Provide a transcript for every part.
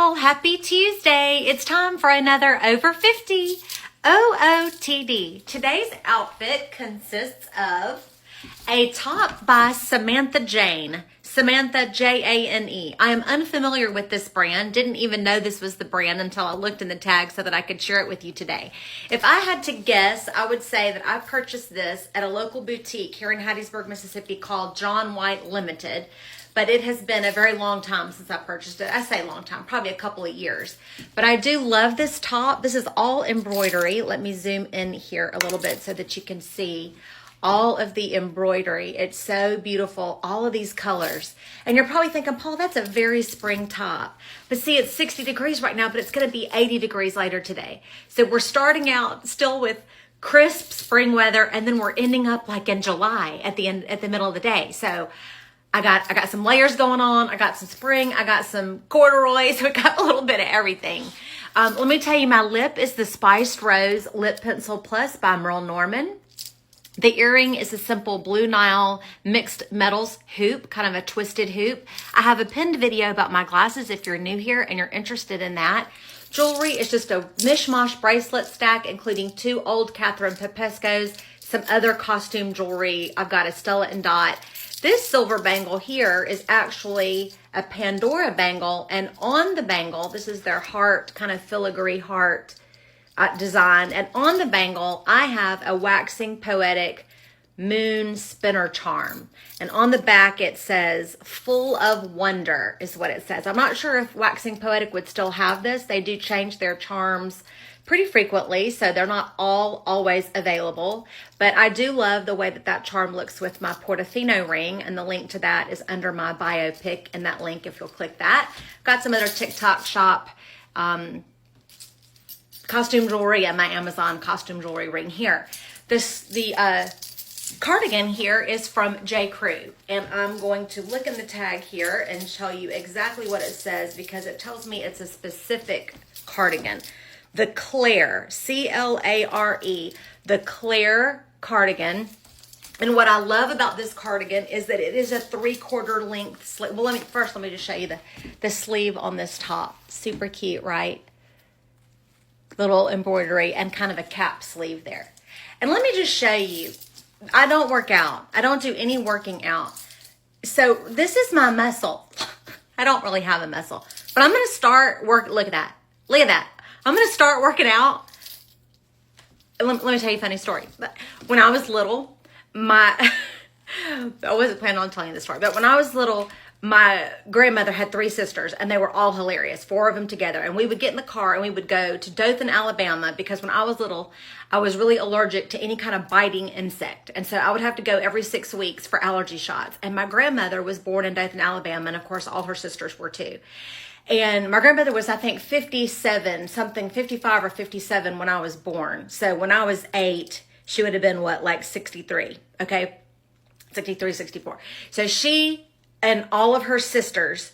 y'all. Happy Tuesday. It's time for another Over 50 OOTD. Today's outfit consists of a top by Samantha Jane. Samantha Jane. I am unfamiliar with this brand. Didn't even know this was the brand until I looked in the tag so that I could share it with you today. If I had to guess, I would say that I purchased this at a local boutique here in Hattiesburg, Mississippi called John White Limited. But it has been a very long time since I purchased it. I say long time, probably a couple of years. But I do love this top. This is all embroidery. Let me zoom in here a little bit so that you can see all of the embroidery. It's so beautiful, all of these colors. And you're probably thinking, Paul, that's a very spring top. But see, it's 60 degrees right now, but it's going to be 80 degrees later today. So we're starting out still with crisp spring weather, and then we're ending up like in July at the middle of the day. So I got some layers going on. I got some spring. I got some corduroy. So we got a little bit of everything. Let me tell you, my lip is the Spiced Rose Lip Pencil Plus by Merle Norman. The earring is a simple Blue Nile mixed metals hoop, kind of a twisted hoop. I have a pinned video about my glasses if you're new here and you're interested in that. Jewelry is just a mishmash bracelet stack, including 2 old Catherine Popescos, some other costume jewelry. I've got a Stella and Dot. This silver bangle here is actually a Pandora bangle, and on the bangle, this is their heart, kind of filigree heart design, and on the bangle, I have a Waxing Poetic moon spinner charm, and on the back it says full of wonder is what it says. I'm not sure if Waxing Poetic would still have this. They do change their charms pretty frequently, so they're not always available, but I do love the way that charm looks with my Portofino ring, and the link to that is under my bio pic in that link if you'll click that. Got some other TikTok shop costume jewelry and my Amazon costume jewelry ring here. The cardigan here is from J. Crew, and I'm going to look in the tag here and tell you exactly what it says because it tells me it's a specific cardigan. The Claire, C-L-A-R-E, the Claire cardigan. And what I love about this cardigan is that it is a 3/4 length sleeve. Well, let me just show you the sleeve on this top. Super cute, right? Little embroidery and kind of a cap sleeve there. And let me just show you, I don't work out. I don't do any working out. So this is my muscle. I don't really have a muscle, but I'm going to start look at that. Look at that. I'm going to start working out. Let me tell you a funny story. When I was little, I wasn't planning on telling you this story, but when I was little, my grandmother had 3 sisters, and they were all hilarious, 4 of them together. And we would get in the car and we would go to Dothan, Alabama, because when I was little, I was really allergic to any kind of biting insect. And so I would have to go every 6 weeks for allergy shots. And my grandmother was born in Dothan, Alabama, and of course all her sisters were too. And my grandmother was, I think, 55 or 57 when I was born. So when I was 8, she would have been what, like 63, okay? 63, 64. So she and all of her sisters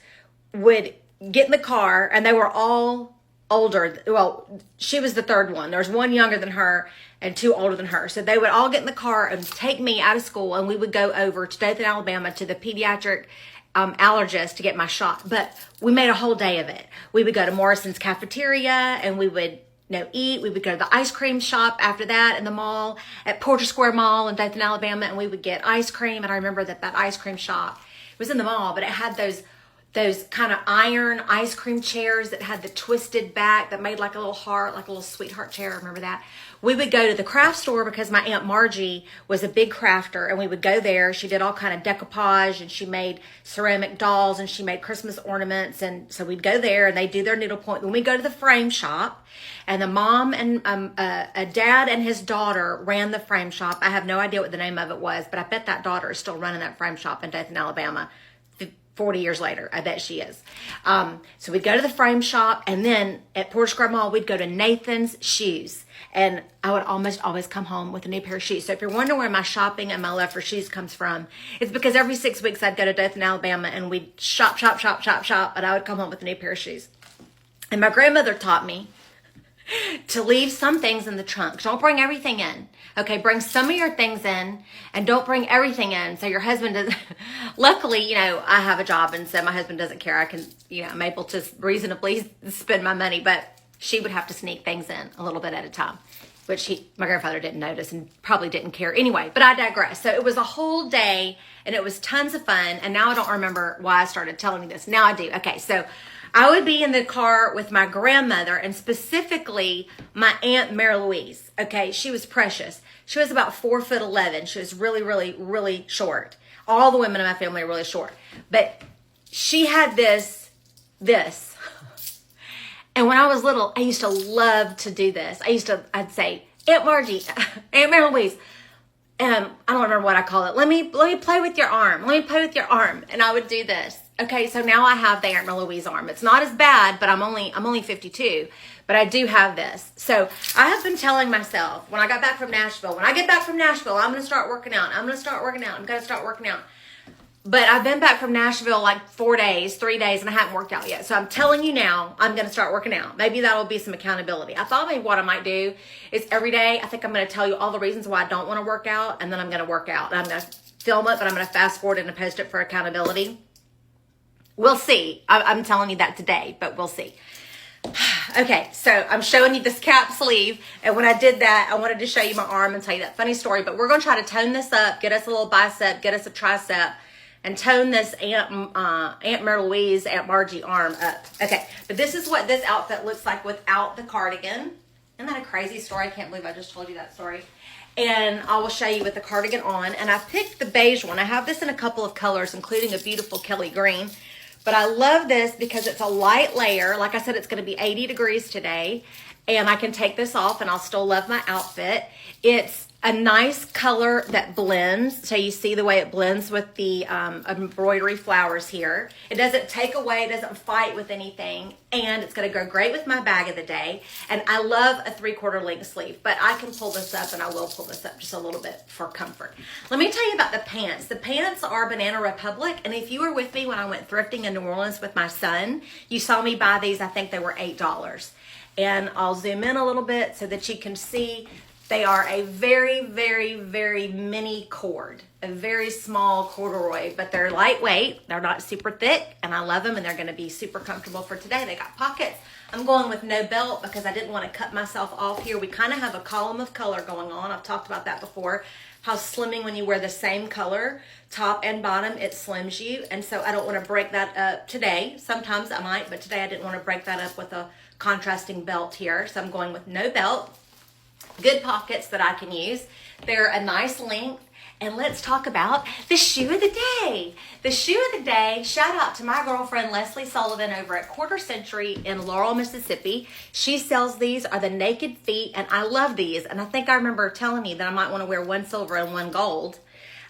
would get in the car, and they were all older. Well, she was the 3rd one. There was 1 younger than her and 2 older than her. So they would all get in the car and take me out of school, and we would go over to Dothan, Alabama to the pediatric allergist to get my shot. But we made a whole day of it. We would go to Morrison's cafeteria, and we would eat. We would go to the ice cream shop after that in the mall at Porter Square Mall in Dothan, Alabama, and we would get ice cream. And I remember that ice cream shop, it was in the mall, but it had those kind of iron ice cream chairs that had the twisted back that made like a little heart, like a little sweetheart chair. Remember that? We would go to the craft store because my Aunt Margie was a big crafter, and we would go there. She did all kind of decoupage, and she made ceramic dolls, and she made Christmas ornaments. And so we'd go there, and they do their needlepoint. Then we go to the frame shop, and the mom and a dad and his daughter ran the frame shop. I have no idea what the name of it was, but I bet that daughter is still running that frame shop in Dothan, Alabama. 40 years later, I bet she is. So we'd go to the frame shop, and then at Porter Square Mall, we'd go to Nathan's Shoes. And I would almost always come home with a new pair of shoes. So if you're wondering where my shopping and my love for shoes comes from, it's because every 6 weeks I'd go to Dothan, Alabama, and we'd shop, and I would come home with a new pair of shoes. And my grandmother taught me to leave some things in the trunk. Don't bring everything in. Okay, bring some of your things in and don't bring everything in. So your husband doesn't, luckily, you know, I have a job and so my husband doesn't care. I can, you know, I'm able to reasonably spend my money, but she would have to sneak things in a little bit at a time, which my grandfather didn't notice and probably didn't care anyway, but I digress. So it was a whole day and it was tons of fun. And now I don't remember why I started telling you this. Now I do. Okay, so I would be in the car with my grandmother and specifically my Aunt Mary Louise. Okay, she was precious. She was about 4'11". She was really, really, really short. All the women in my family are really short. But she had this. And when I was little, I used to love to do this. I'd say, Aunt Margie, Aunt Mary Louise, I don't remember what I call it. Let me play with your arm. Let me play with your arm. And I would do this. Okay, so now I have the Aunt Mary Louise arm. It's not as bad, but I'm only 52, but I do have this. So I have been telling myself when I got back from Nashville, when I get back from Nashville, I'm going to start working out. I'm going to start working out. I'm going to start working out. But I've been back from Nashville like 3 days, and I haven't worked out yet. So I'm telling you now, I'm going to start working out. Maybe that'll be some accountability. I thought maybe what I might do is every day, I think I'm going to tell you all the reasons why I don't want to work out, and then I'm going to work out. And I'm going to film it, but I'm going to fast forward it and post it for accountability. We'll see. I'm telling you that today, but we'll see. Okay, so I'm showing you this cap sleeve, and when I did that, I wanted to show you my arm and tell you that funny story, but we're going to try to tone this up, get us a little bicep, get us a tricep, and tone this Aunt Mary Louise, Aunt Margie arm up. Okay, but this is what this outfit looks like without the cardigan. Isn't that a crazy story? I can't believe I just told you that story. And I will show you with the cardigan on. And I picked the beige one. I have this in a couple of colors, including a beautiful Kelly green. But I love this because it's a light layer. Like I said, it's going to be 80 degrees today. And I can take this off and I'll still love my outfit. It's a nice color that blends. So you see the way it blends with the embroidery flowers here. It doesn't take away, it doesn't fight with anything. And it's going to go great with my bag of the day. And I love a 3/4 length sleeve, but I can pull this up and I will pull this up just a little bit for comfort. Let me tell you about the pants. The pants are Banana Republic. And if you were with me when I went thrifting in New Orleans with my son, you saw me buy these. I think they were $8. And I'll zoom in a little bit so that you can see they are a very, very, very mini cord, a very small corduroy, but they're lightweight. They're not super thick, and I love them, and they're going to be super comfortable for today. They got pockets. I'm going with no belt because I didn't want to cut myself off here. We kind of have a column of color going on. I've talked about that before, how slimming when you wear the same color, top and bottom, it slims you, and so I don't want to break that up today. Sometimes I might, but today I didn't want to break that up with a contrasting belt here, so I'm going with no belt. Good pockets that I can use. They're a nice length. And let's talk about the shoe of the day. The shoe of the day, shout out to my girlfriend Leslie Sullivan over at Quarter Century in Laurel, Mississippi. She sells these, are the naked feet, and I love these. And I think I remember telling you that I might want to wear one silver and one gold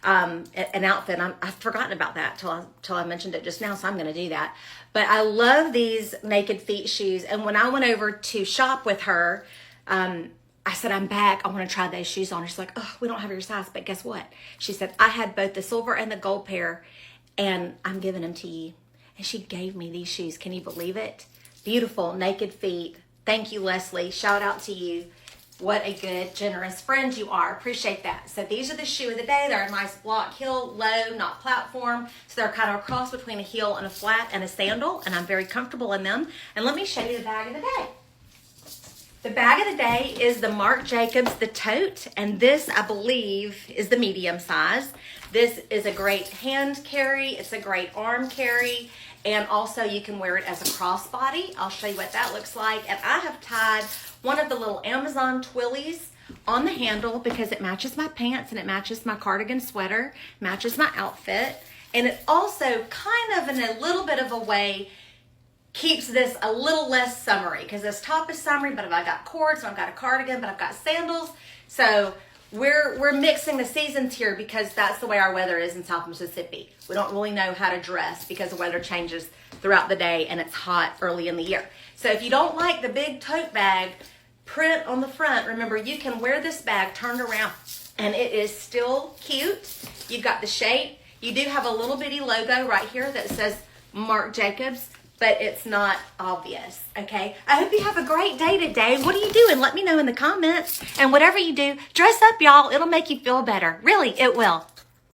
an outfit. I've forgotten about that till I mentioned it just now, so I'm going to do that. But I love these naked feet shoes. And when I went over to shop with her, I said, I'm back. I want to try those shoes on. She's like, oh, we don't have your size. But guess what? She said, I had both the silver and the gold pair, and I'm giving them to you. And she gave me these shoes. Can you believe it? Beautiful, naked feet. Thank you, Leslie. Shout out to you. What a good, generous friend you are. Appreciate that. So these are the shoe of the day. They're a nice block heel, low, not platform. So they're kind of a cross between a heel and a flat and a sandal, and I'm very comfortable in them. And let me show you the bag of the day. The bag of the day is the Marc Jacobs, the tote, and this, I believe, is the medium size. This is a great hand carry. It's a great arm carry, and also you can wear it as a crossbody. I'll show you what that looks like. And I have tied one of the little Amazon twillies on the handle because it matches my pants and it matches my cardigan sweater, matches my outfit, and it also kind of in a little bit of a way keeps this a little less summery because this top is summery, but I've got cords, and I've got a cardigan, but I've got sandals. So we're mixing the seasons here because that's the way our weather is in South Mississippi. We don't really know how to dress because the weather changes throughout the day and it's hot early in the year. So if you don't like the big tote bag print on the front, remember you can wear this bag turned around and it is still cute. You've got the shape. You do have a little bitty logo right here that says Marc Jacobs. but it's not obvious, okay? I hope you have a great day today. What are you doing? Let me know in the comments. And whatever you do, dress up, y'all. It'll make you feel better. Really, it will.